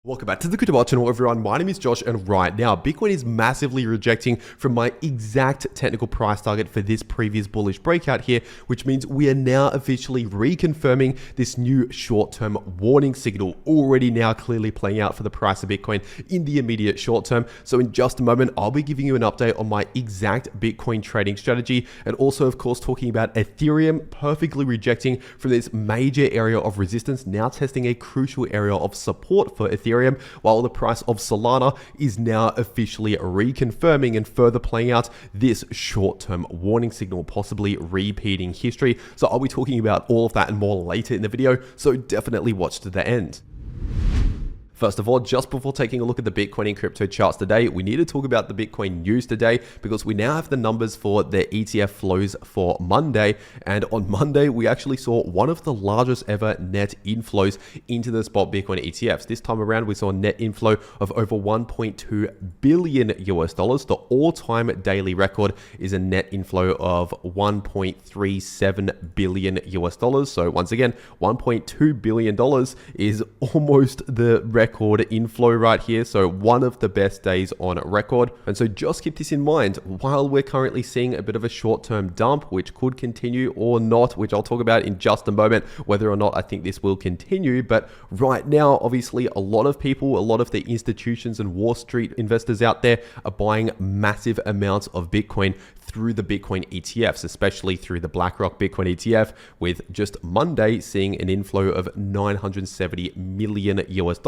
Welcome back to the cryptowrld channel, everyone. My name is Josh, and right now Bitcoin is massively rejecting from my exact technical price target for this previous bullish breakout here, which means we are now officially reconfirming this new short-term warning signal already now clearly playing out for the price of Bitcoin in the immediate short term. So in just a moment, I'll be giving you an update on my exact Bitcoin trading strategy, and also of course talking about Ethereum perfectly rejecting from this major area of resistance, now testing a crucial area of support for Ethereum, while the price of Solana is now officially reconfirming and further playing out this short-term warning signal, possibly repeating history. So I'll be talking about all of that and more later in the video, so definitely watch to the end. First of all, just before taking a look at the Bitcoin and crypto charts today, we need to talk about the Bitcoin news today because we now have the numbers for the ETF flows for Monday. And on Monday, we actually saw one of the largest ever net inflows into the spot Bitcoin ETFs. This time around, we saw a net inflow of over $1.2 billion US. The all-time daily record is a net inflow of $1.37 billion US. So once again, $1.2 billion is almost the record inflow right here, so one of the best days on record. And so just keep this in mind while we're currently seeing a bit of a short-term dump, which could continue or not, which I'll talk about in just a moment, whether or not I think this will continue. But right now, obviously, a lot of people, a lot of the institutions and Wall Street investors out there are buying massive amounts of Bitcoin through the Bitcoin ETFs, especially through the BlackRock Bitcoin ETF, with just Monday seeing an inflow of $970 million US.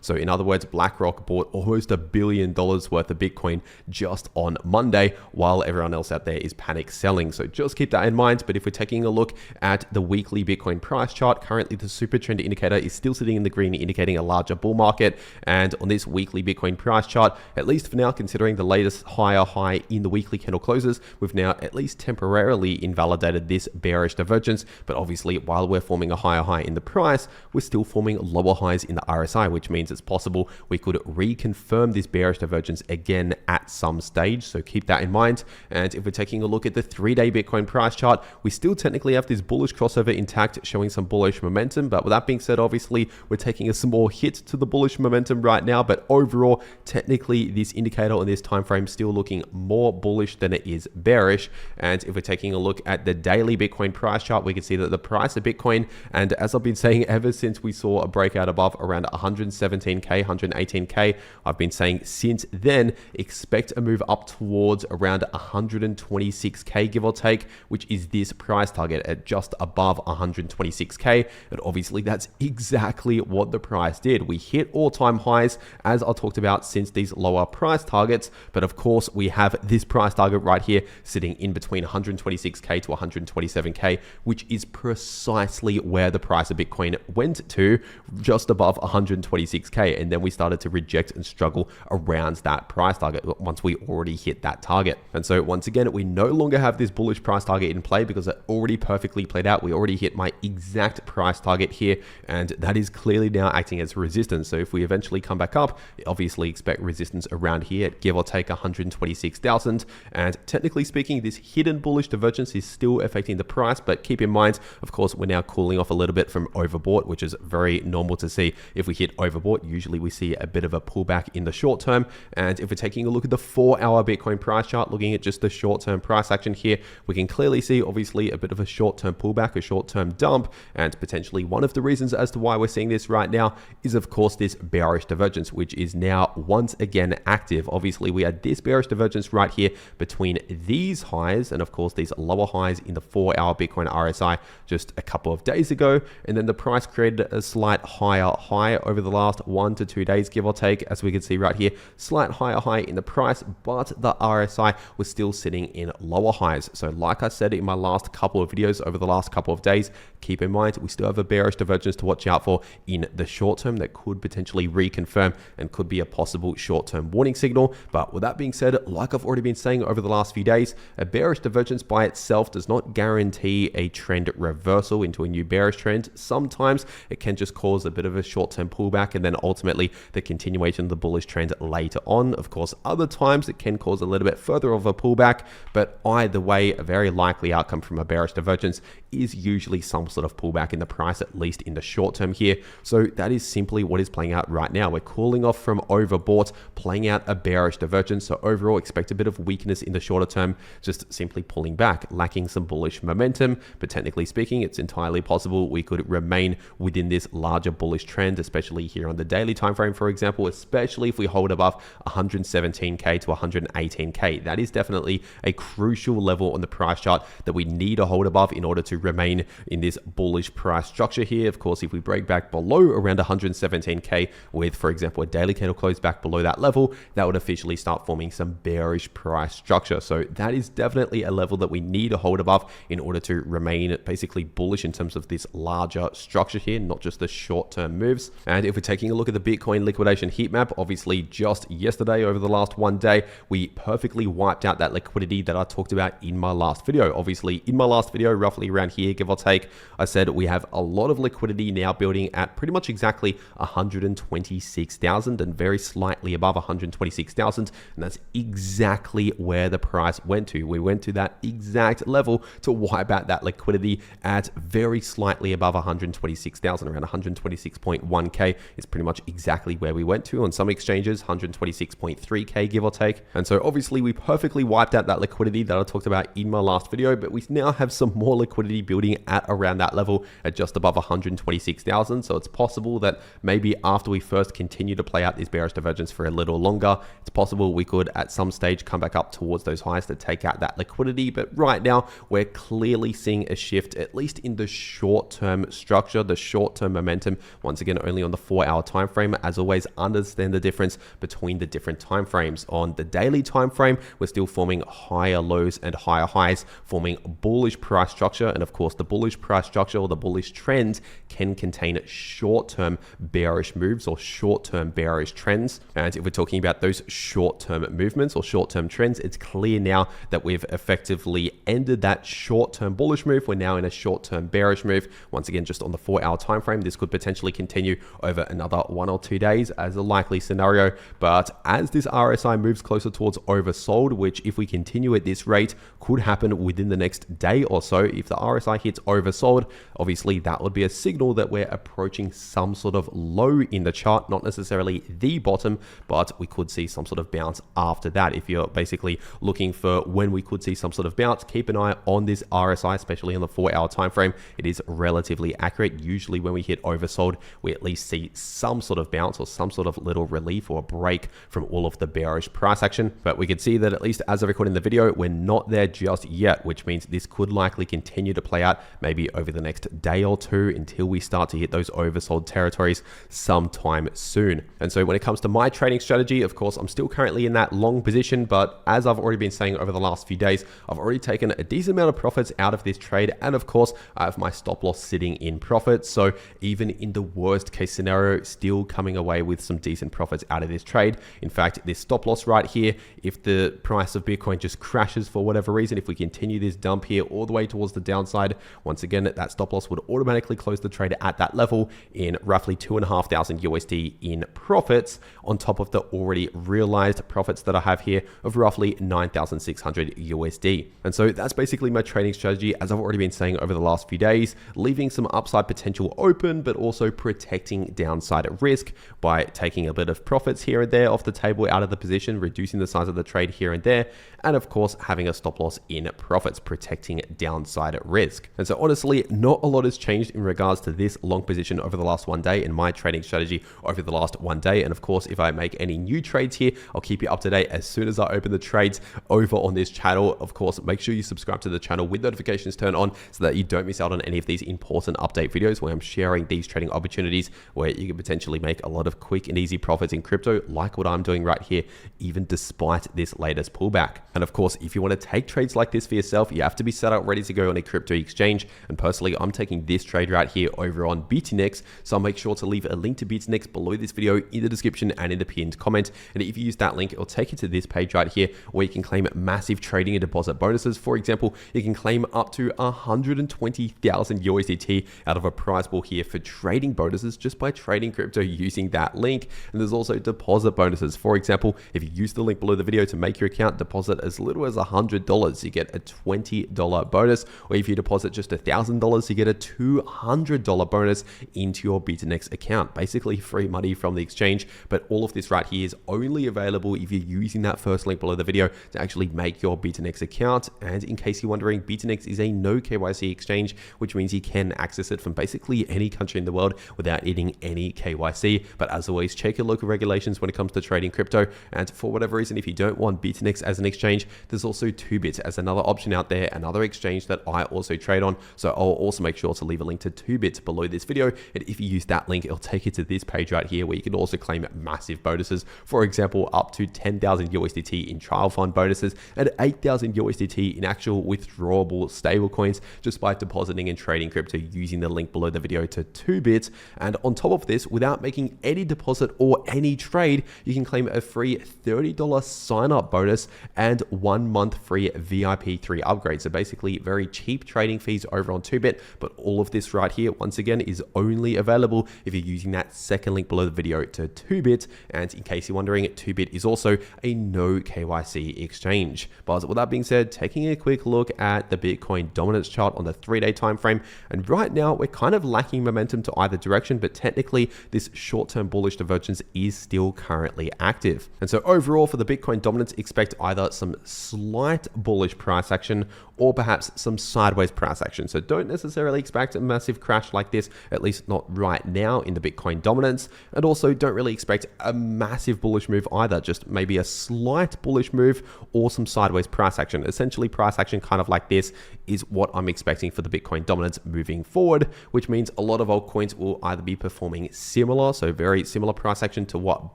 So in other words, BlackRock bought almost $1 billion worth of Bitcoin just on Monday, while everyone else out there is panic selling. So just keep that in mind. But if we're taking a look at the weekly Bitcoin price chart, currently the super trend indicator is still sitting in the green, indicating a larger bull market. And on this weekly Bitcoin price chart, at least for now, considering the latest higher high in the weekly candle closes, we've now at least temporarily invalidated this bearish divergence. But obviously, while we're forming a higher high in the price, we're still forming lower highs in the RSI, which means it's possible we could reconfirm this bearish divergence again at some stage. So keep that in mind. And if we're taking a look at the 3-day Bitcoin price chart, we still technically have this bullish crossover intact, showing some bullish momentum. But with that being said, obviously, we're taking a small hit to the bullish momentum right now. But overall, technically, this indicator on this time frame still looking more bullish than it is bearish. And if we're taking a look at the daily Bitcoin price chart, we can see that the price of Bitcoin, and as I've been saying ever since we saw a breakout above around 117K, 118K, I've been saying since then, expect a move up towards around 126K, give or take, which is this price target at just above 126K. And obviously that's exactly what the price did. We hit all-time highs, as I talked about, since these lower price targets. But of course, we have this price target right here sitting in between 126K to 127K, which is precisely where the price of Bitcoin went to, just above 126K. And then we started to reject and struggle around that price target once we already hit that target. And so once again, we no longer have this bullish price target in play because it already perfectly played out. We already hit my exact price target here, and that is clearly now acting as resistance. So if we eventually come back up, obviously expect resistance around here at give or take 126,000. And technically speaking, this hidden bullish divergence is still affecting the price, but keep in mind, of course, we're now cooling off a little bit from overbought, which is very normal to see. If we hit overbought, usually we see a bit of a pullback in the short term. And if we're taking a look at the 4-hour Bitcoin price chart, looking at just the short-term price action here, we can clearly see obviously a bit of a short-term pullback, a short-term dump. And potentially one of the reasons as to why we're seeing this right now is of course this bearish divergence, which is now once again active. Obviously we had this bearish divergence right here between these highs and of course these lower highs in the 4-hour Bitcoin RSI just a couple of days ago. And then the price created a slight higher high over the last 1 to 2 days, give or take, as we can see right here, slight higher high in the price, but the RSI was still sitting in lower highs. So like I said in my last couple of videos over the last couple of days, keep in mind, we still have a bearish divergence to watch out for in the short term that could potentially reconfirm and could be a possible short-term warning signal. But with that being said, like I've already been saying over the last few days, a bearish divergence by itself does not guarantee a trend reversal into a new bearish trend. Sometimes it can just cause a bit of a short-term pullback and then ultimately the continuation of the bullish trend later on. Of course, other times it can cause a little bit further of a pullback, but either way, a very likely outcome from a bearish divergence is usually some sort of pullback in the price, at least in the short term here. So that is simply what is playing out right now. We're cooling off from overbought, playing out a bearish divergence. So overall, expect a bit of weakness in the shorter term, just simply pulling back, lacking some bullish momentum. But technically speaking, it's entirely possible we could remain within this larger bullish trend, especially here on the daily time frame, for example, especially if we hold above 117k to 118k. That is definitely a crucial level on the price chart that we need to hold above in order to remain in this bullish price structure here. Of course, if we break back below around 117k with, for example, a daily candle close back below that level, that would officially start forming some bearish price structure. So that is definitely a level that we need to hold above in order to remain basically bullish in terms of this larger structure here, not just the short-term moves. And if we're taking a look at the Bitcoin liquidation heat map, obviously just yesterday, over the last one day, we perfectly wiped out that liquidity that I talked about in my last video. Obviously, in my last video, roughly around here, give or take, I said we have a lot of liquidity now building at pretty much exactly 126,000 and very slightly above 126,000. And that's exactly where the price went to. We went to that exact level to wipe out that liquidity at very slightly above 126,000, around 126.1k is pretty much exactly where we went to. On some exchanges, 126.3k, give or take. And so obviously we perfectly wiped out that liquidity that I talked about in my last video, but we now have some more liquidity building at around that level at just above 126,000. So it's possible that maybe after we first continue to play out this bearish divergence for a little longer, it's possible we could at some stage come back up towards those highs to take out that liquidity. But right now we're clearly seeing a shift, at least in the short-term structure, the short-term momentum, once again only on the 4-hour time frame. As always, understand the difference between the different time frames. On the daily time frame, we're still forming higher lows and higher highs, forming bullish price structure. And of course, the bullish price structure or the bullish trend can contain short-term bearish moves or short-term bearish trends. And if we're talking about those short-term movements or short-term trends, it's clear now that we've effectively ended that short-term bullish move. We're now in a short-term bearish move. Once again, just on the 4-hour time frame, this could potentially continue over another 1 or 2 days as a likely scenario. But as this RSI moves closer towards oversold, which if we continue at this rate could happen within the next day or so, if the RSI hits oversold, obviously that would be a signal that we're approaching some sort of low in the chart, not necessarily the bottom, but we could see some sort of bounce after that. If you're basically looking for when we could see some sort of bounce, keep an eye on this RSI, especially on the 4-hour time frame. It is relatively accurate. Usually when we hit oversold, we at least see some sort of bounce or some sort of little relief or a break from all of the bearish price action. But we can see that at least as of recording the video, we're not there just yet, which means this could likely continue to play out maybe over the next day or two until we start to hit those oversold territories sometime soon. And so when it comes to my trading strategy, of course, I'm still currently in that long position, but as I've already been saying over the last few days, I've already taken a decent amount of profits out of this trade. And of course, I have my stop loss sitting in profit. So even in the worst case scenario, still coming away with some decent profits out of this trade. In fact, this stop loss right here, if the price of Bitcoin just crashes for whatever reason, if we continue this dump here all the way towards the downside, once again, that stop loss would automatically close the trade at that level in roughly 2,500 USD in profits on top of the already realized profits that I have here of roughly 9,600 USD. And so that's basically my trading strategy, as I've already been saying over the last few days, leaving some upside potential open, but also protecting downside risk by taking a bit of profits here and there off the table out of the position, reducing the size of the trade here and there, and of course having a stop loss in profits, protecting downside risk. And so honestly, not a lot has changed in regards to this long position over the last one day and my trading strategy over the last one day. And of course, if I make any new trades here, I'll keep you up to date as soon as I open the trades over on this channel. Of course, make sure you subscribe to the channel with notifications turned on so that you don't miss out on any of these important update videos where I'm sharing these trading opportunities where you can potentially make a lot of quick and easy profits in crypto, like what I'm doing right here, even despite this latest pullback. And of course, if you want to take trades like this for yourself, you have to be set up ready to go on a crypto exchange. And personally, I'm taking this trade right here over on BTNX. So I'll make sure to leave a link to BTNX below this video in the description and in the pinned comment. And if you use that link, it'll take you to this page right here where you can claim massive trading and deposit bonuses. For example, you can claim up to 120,000 USDT out of a prize pool here for trading bonuses just by trading crypto using that link. And there's also deposit bonuses. For example, if you use the link below the video to make your account, deposit as little as $100, you get a $20 bonus. Or if you deposit just $1,000, you get a $200 bonus into your BitNex account. Basically free money from the exchange, but all of this right here is only available if you're using that first link below the video to actually make your BitNex account. And in case you're wondering, BitNex is a no KYC exchange, which means you can access it from basically any country in the world without needing any KYC. But as always, check your local regulations when it comes to trading crypto. And for whatever reason, if you don't want BitNex as an exchange, there's also 2bit as another option out there, another exchange that I also trade on. So I'll also make sure to leave a link to 2bit below this video. And if you use that link, it'll take you to this page right here where you can also claim massive bonuses. For example, up to 10,000 USDT in trial fund bonuses and 8,000 USDT in actual withdrawable stablecoins just by depositing and trading crypto using the link below the video to 2bit. And on top of this, without making any deposit or any trade, you can claim a free $30 sign up bonus and 1 month free VIP 3 upgrade. So basically very cheap trading fees over on 2bit, but all of this right here, once again, is only available if you're using that second link below the video to 2bit. And in case you're wondering, 2bit is also a no KYC exchange. But with that being said, taking a quick look at the Bitcoin dominance chart on the 3-day time frame, and right now we're kind of lacking momentum to either direction, but technically this short-term bullish divergence is still currently active. And so overall for the Bitcoin dominance, expect either some slight bullish price action or perhaps some sideways price action. So don't necessarily expect a massive crash like this, at least not right now in the Bitcoin dominance. And also don't really expect a massive bullish move either, just maybe a slight bullish move or some sideways price action. Essentially price action kind of like this is what I'm expecting for the Bitcoin dominance moving forward, which means a lot of altcoins will either be performing similar, so very similar price action to what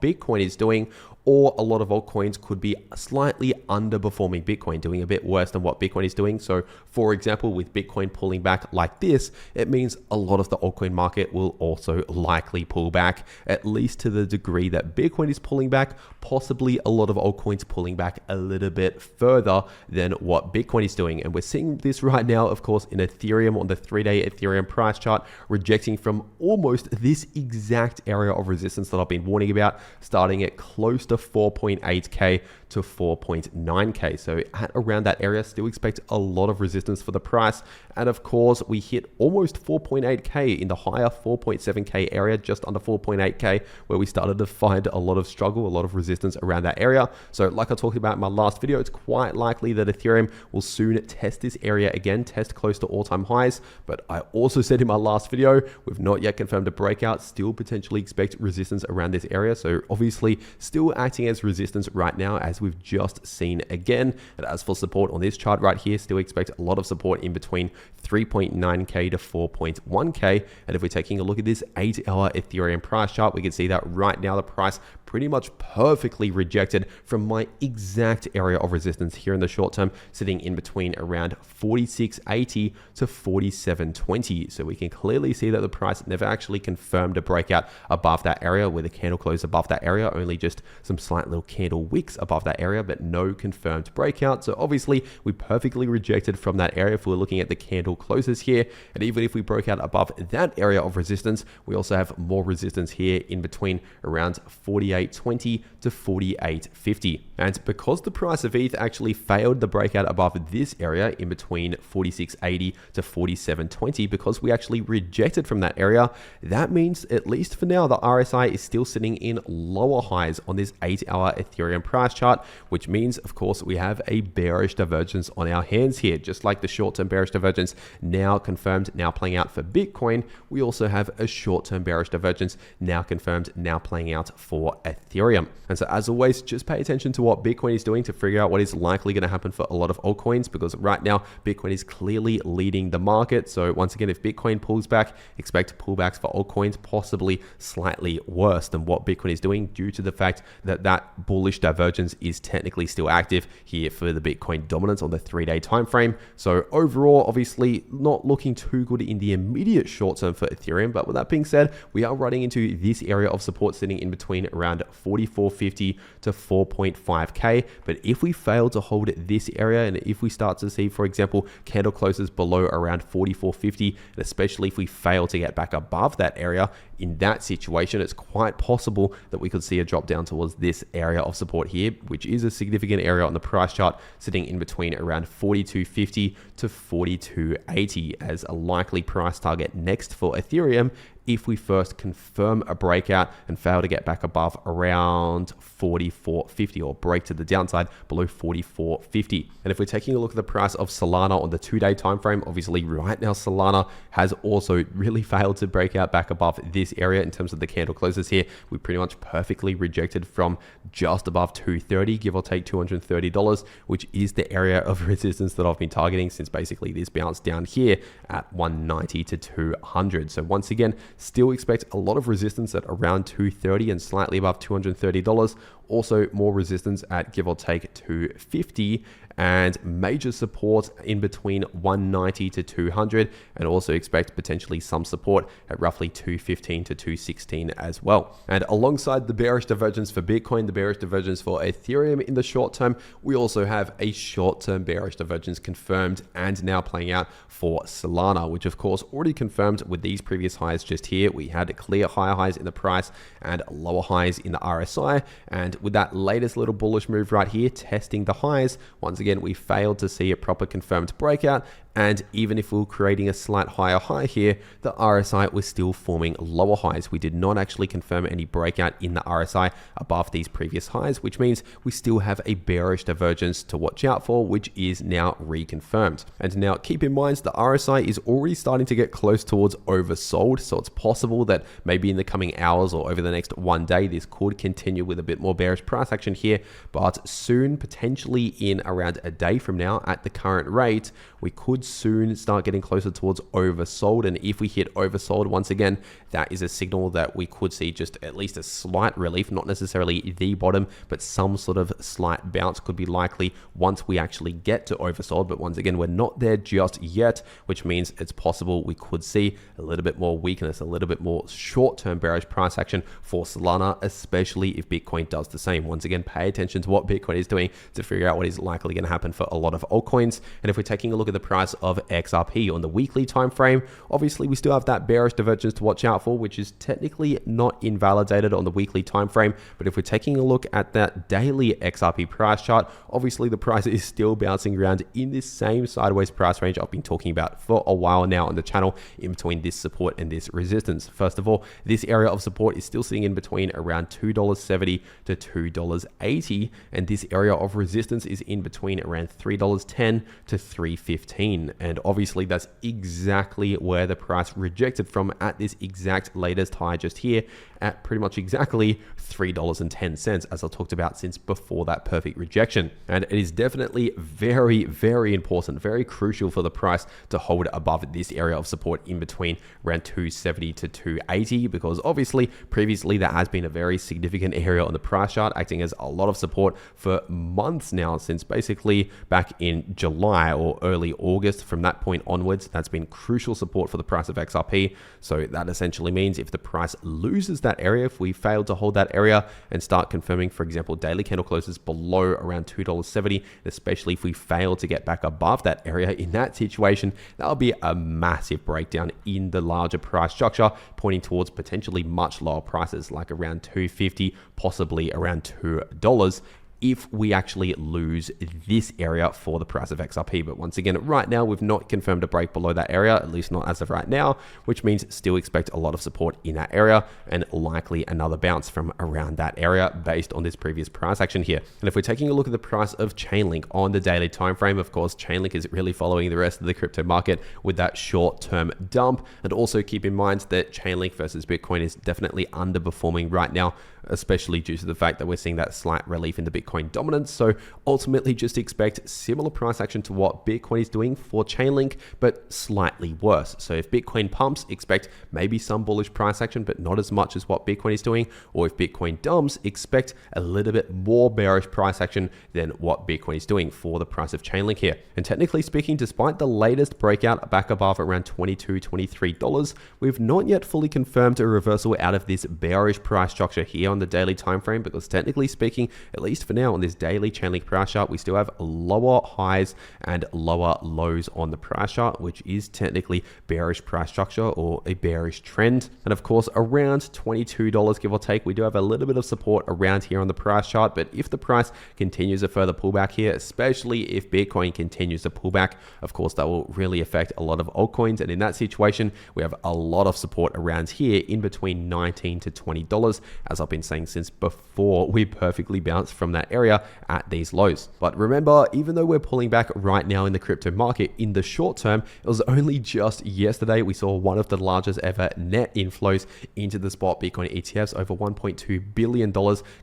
Bitcoin is doing, or a lot of altcoins could be slightly underperforming Bitcoin, doing a bit worse than what Bitcoin is doing. So for example, with Bitcoin pulling back like this, it means a lot of the altcoin market will also likely pull back, at least to the degree that Bitcoin is pulling back, possibly a lot of altcoins pulling back a little bit further than what Bitcoin is doing. And we're seeing this right now, of course, in Ethereum on the 3-day Ethereum price chart, rejecting from almost this exact area of resistance that I've been warning about, starting at close to 4.8K to 4.9K. So at around that area, still expect a lot of resistance for the price. And of course, we hit almost 4.8K in the higher 4.7K area, just under 4.8K, where we started to find a lot of struggle, a lot of resistance around that area. So like I talked about in my last video, it's quite likely that Ethereum will soon test this area again, test close to all-time highs. But I also said in my last video, we've not yet confirmed a breakout, still potentially expect resistance around this area. So obviously still acting as resistance right now, as we've just seen again. And as for support on this chart right here, still expect a lot of support in between 3.9K to 4.1K. And if we're taking a look at this 8-hour Ethereum price chart, we can see that right now the price pretty much perfectly rejected from my exact area of resistance here in the short term, sitting in between around 46.80 to 47.20. So we can clearly see that the price never actually confirmed a breakout above that area, where the candle closed above that area, only just some slight little candle wicks above that area, but no confirmed breakout. So obviously we perfectly rejected from that area if we're looking at the candle closes here. And even if we broke out above that area of resistance, we also have more resistance here in between around 48.20 to 48.50. And because the price of ETH actually failed the breakout above this area in between 46.80 to 47.20, because we actually rejected from that area, that means at least for now the RSI is still sitting in lower highs on this 8-hour Ethereum price chart, which means of course we have a bearish divergence on our hands here. Just like the short-term bearish divergence now confirmed, now playing out for Bitcoin, we also have a short-term bearish divergence now confirmed, now playing out for Ethereum. And so as always, just pay attention to what Bitcoin is doing to figure out what is likely going to happen for a lot of altcoins, because right now Bitcoin is clearly leading the market. So once again, if Bitcoin pulls back, expect pullbacks for altcoins, possibly slightly worse than what Bitcoin is doing, due to the fact that that bullish divergence is technically still active here for the Bitcoin dominance on the 3-day time frame. So overall, obviously not looking too good in the immediate short term for Ethereum. But with that being said, we are running into this area of support sitting in between around around 44.50 to 4.5k. But if we fail to hold this area, and if we start to see, for example, candle closes below around 44.50, and especially if we fail to get back above that area, in that situation, it's quite possible that we could see a drop down towards this area of support here, which is a significant area on the price chart, sitting in between around 42.50 to 42.80 as a likely price target next for Ethereum, if we first confirm a breakout and fail to get back above around 44.50 or break to the downside below 44.50. And if we're taking a look at the price of Solana on the 2-day time frame, obviously right now Solana has also really failed to break out back above this area in terms of the candle closes here. We pretty much perfectly rejected from just above 230, give or take $230, which is the area of resistance that I've been targeting since basically this bounce down here at 190 to 200. So once again, still expect a lot of resistance at around 230 and slightly above $230. Also more resistance at give or take 250 and major support in between 190 to 200, and also expect potentially some support at roughly 215 to 216 as well. And alongside the bearish divergence for Bitcoin, the bearish divergence for Ethereum in the short term, we also have a short-term bearish divergence confirmed and now playing out for Solana, which of course already confirmed with these previous highs just here. We had clear higher highs in the price and lower highs in the RSI, and with that latest little bullish move right here, testing the highs, once again, we failed to see a proper confirmed breakout. And even if we were creating a slight higher high here, the RSI was still forming lower highs. We did not actually confirm any breakout in the RSI above these previous highs, which means we still have a bearish divergence to watch out for, which is now reconfirmed. And now keep in mind, the RSI is already starting to get close towards oversold. So it's possible that maybe in the coming hours or over the next one day, this could continue with a bit more bearish price action here. But soon, potentially in around a day from now at the current rate, we could soon start getting closer towards oversold. And if we hit oversold once again, that is a signal that we could see just at least a slight relief, not necessarily the bottom, but some sort of slight bounce could be likely once we actually get to oversold. But once again, we're not there just yet, which means it's possible we could see a little bit more weakness, a little bit more short-term bearish price action for Solana, especially if Bitcoin does the same. Once again, pay attention to what Bitcoin is doing to figure out what is likely going to happen for a lot of altcoins. And if we're taking a look at the price of XRP on the weekly time frame, obviously we still have that bearish divergence to watch out for, which is technically not invalidated on the weekly time frame. But if we're taking a look at that daily XRP price chart, obviously the price is still bouncing around in this same sideways price range I've been talking about for a while now on the channel, in between this support and this resistance. First of all, this area of support is still sitting in between around $2.70 to $2.80, and this area of resistance is in between around $3.10 to $3.15. And obviously that's exactly where the price rejected from at this exact latest high just here at pretty much exactly $3.10, as I talked about since before that perfect rejection. And it is definitely very, very important, very crucial for the price to hold above this area of support in between around 270 to 280, because obviously previously that has been a very significant area on the price chart, acting as a lot of support for months now, since basically back in July or early August. From that point onwards, that's been crucial support for the price of XRP. So that essentially means if the price loses that area, if we fail to hold that area and start confirming, for example, daily candle closes below around $2.70, especially if we fail to get back above that area, in that situation, that'll be a massive breakdown in the larger price structure, pointing towards potentially much lower prices, like around $2.50, possibly around $2, if we actually lose this area for the price of XRP. But once again, right now, we've not confirmed a break below that area, at least not as of right now, which means still expect a lot of support in that area and likely another bounce from around that area based on this previous price action here. And if we're taking a look at the price of Chainlink on the daily time frame, of course, Chainlink is really following the rest of the crypto market with that short-term dump. And also keep in mind that Chainlink versus Bitcoin is definitely underperforming right now, especially due to the fact that we're seeing that slight relief in the Bitcoin dominance. So ultimately just expect similar price action to what Bitcoin is doing for Chainlink, but slightly worse. So if Bitcoin pumps, expect maybe some bullish price action, but not as much as what Bitcoin is doing. Or if Bitcoin dumps, expect a little bit more bearish price action than what Bitcoin is doing for the price of Chainlink here. And technically speaking, despite the latest breakout back above around $22, $23, we've not yet fully confirmed a reversal out of this bearish price structure here on the daily time frame, because technically speaking, at least for now on this daily Chainlink price chart, we still have lower highs and lower lows on the price chart, which is technically bearish price structure or a bearish trend. And of course, around $22 give or take, we do have a little bit of support around here on the price chart. But if the price continues a further pullback here, especially if Bitcoin continues to pull back, of course, that will really affect a lot of altcoins. And in that situation, we have a lot of support around here in between $19 to $20, as I've been saying since before we perfectly bounced from that area at these lows. But remember, even though we're pulling back right now in the crypto market, in the short term, it was only just yesterday we saw one of the largest ever net inflows into the spot Bitcoin ETFs, over $1.2 billion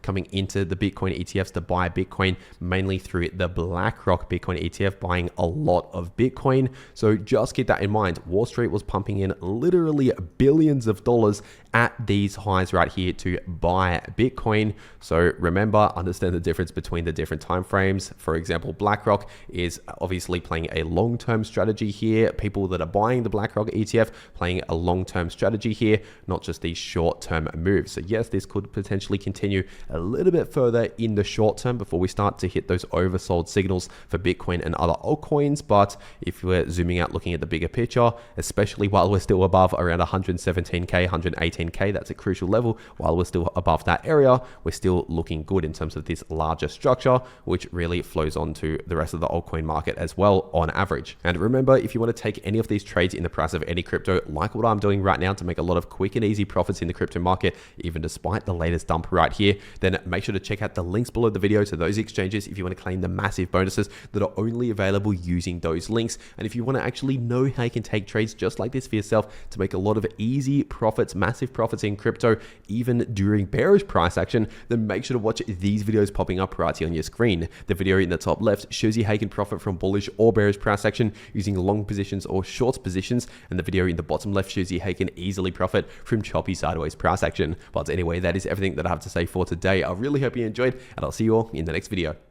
coming into the Bitcoin ETFs to buy Bitcoin, mainly through the BlackRock Bitcoin ETF, buying a lot of Bitcoin. So just keep that in mind. Wall Street was pumping in literally billions of dollars at these highs right here to buy Bitcoin. So remember, understand the difference between the different time frames. For example, BlackRock is obviously playing a long-term strategy here. People that are buying the BlackRock ETF playing a long-term strategy here, not just these short-term moves. So yes, this could potentially continue a little bit further in the short term before we start to hit those oversold signals for Bitcoin and other altcoins. But if we're zooming out, looking at the bigger picture, especially while we're still above around 117K, 118K, that's a crucial level. While we're still above that area, we're still looking good in terms of this larger structure, which really flows on to the rest of the altcoin market as well on average. And remember, if you want to take any of these trades in the price of any crypto, like what I'm doing right now to make a lot of quick and easy profits in the crypto market, even despite the latest dump right here, then make sure to check out the links below the video to those exchanges if you want to claim the massive bonuses that are only available using those links. And if you want to actually know how you can take trades just like this for yourself to make a lot of easy profits, massive profits in crypto, even during bearish price action, then make sure to watch these videos popping up right here on your screen. The video in the top left shows you how you can profit from bullish or bearish price action using long positions or short positions, and the video in the bottom left shows you how you can easily profit from choppy sideways price action. But anyway, that is everything that I have to say for today. I really hope you enjoyed, and I'll see you all in the next video.